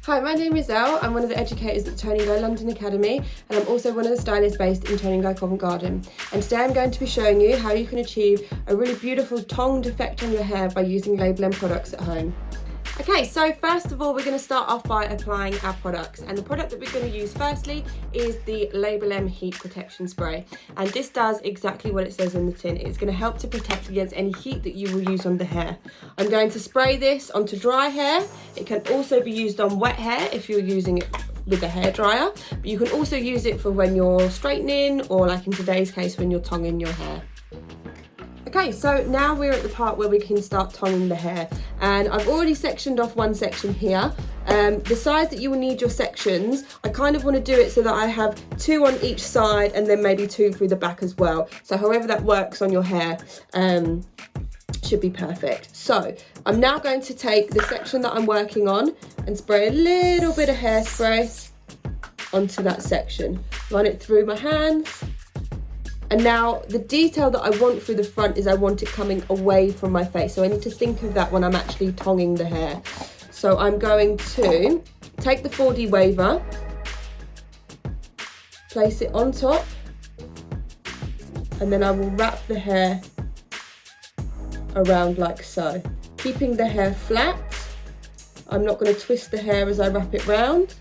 Hi, my name is Elle. I'm one of the educators at Toni&Guy London Academy, and I'm also one of the stylists based in Tonging the Hair Covent Garden. And today I'm going to be showing you how you can achieve a really beautiful tonged effect on your hair by using label.m products at home. Okay, so first of all, we're going to start off by applying our products, and the product that we're going to use firstly is the label.m heat protection spray, and this does exactly what it says on the tin. It's going to help to protect against any heat that you will use on the hair. I'm going to spray this onto dry hair. It can also be used on wet hair if you're using it with a hairdryer, but you can also use it for when you're straightening, or like in today's case when you're tonging your hair. Okay, so now we're at the part where we can start tonging the hair, and I've already sectioned off one section here. The size that you will need your sections, I kind of want to do it so that I have 2 on each side and then maybe 2 through the back as well. So however that works on your hair should be perfect. So I'm now going to take the section that I'm working on and spray a little bit of hairspray onto that section. Run it through my hands. And now the detail that I want through the front is I want it coming away from my face. So I need to think of that when I'm actually tonging the hair. So I'm going to take the 4D waver, place it on top, and then I will wrap the hair around like so, keeping the hair flat. I'm not going to twist the hair as I wrap it round.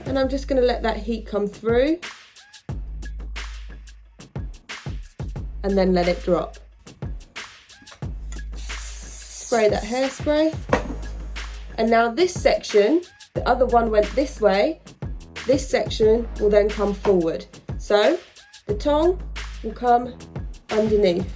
And I'm just going to let that heat come through. And then let it drop. Spray that hairspray. And now this section, the other one went this way, this section will then come forward. So the tong will come underneath.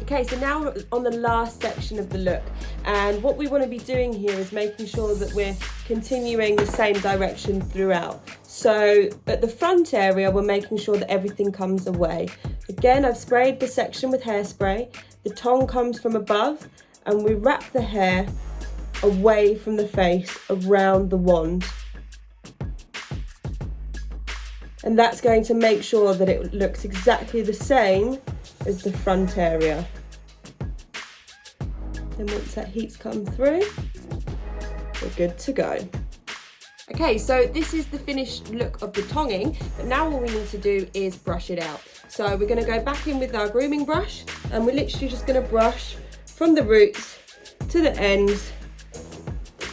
Okay, so now we're on the last section of the look, and what we want to be doing here is making sure that we're continuing the same direction throughout. So at the front area, we're making sure that everything comes away. Again, I've sprayed the section with hairspray, the tong comes from above, and we wrap the hair away from the face around the wand. And that's going to make sure that it looks exactly the same as the front area. Then once that heat's come through, we're good to go. Okay, so this is the finished look of the tonging, but now all we need to do is brush it out. So we're going to go back in with our grooming brush, and we're literally just going to brush from the roots to the ends,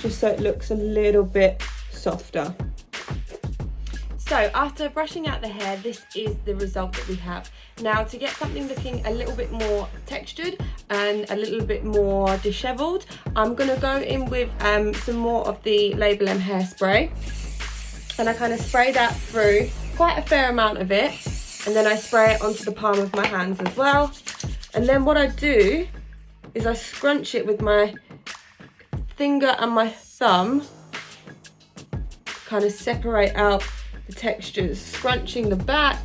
just so it looks a little bit softer. So after brushing out the hair, this is the result that we have. Now to get something looking a little bit more textured and a little bit more dishevelled, I'm going to go in with some more of the label.m hairspray, and I kind of spray that through, quite a fair amount of it, and then I spray it onto the palm of my hands as well. And then what I do is I scrunch it with my finger and my thumb, kind of separate out the textures, scrunching the back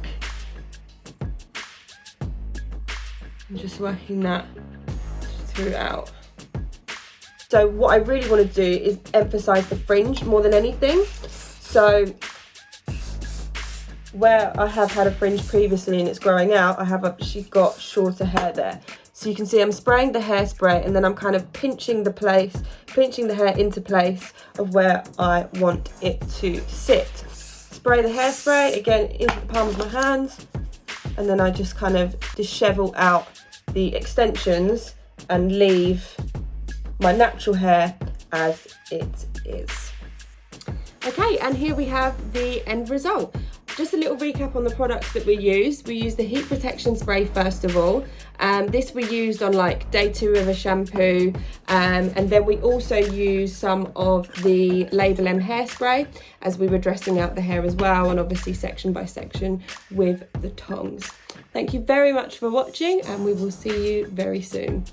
and just working that throughout. So what I really want to do is emphasize the fringe more than anything. So where I have had a fringe previously and it's growing out, I have actually got shorter hair there. So you can see I'm spraying the hairspray, and then I'm kind of pinching the hair into place of where I want it to sit. Spray the hairspray again into the palm of my hands, and then I just kind of dishevel out the extensions and leave my natural hair as it is. Okay, and here we have the end result. Just a little recap on the products that we used. We used the heat protection spray first of all. This we used on like day 2 of a shampoo, and then we also used some of the label.m hairspray as we were dressing out the hair as well, and obviously section by section with the tongs. Thank you very much for watching, and we will see you very soon.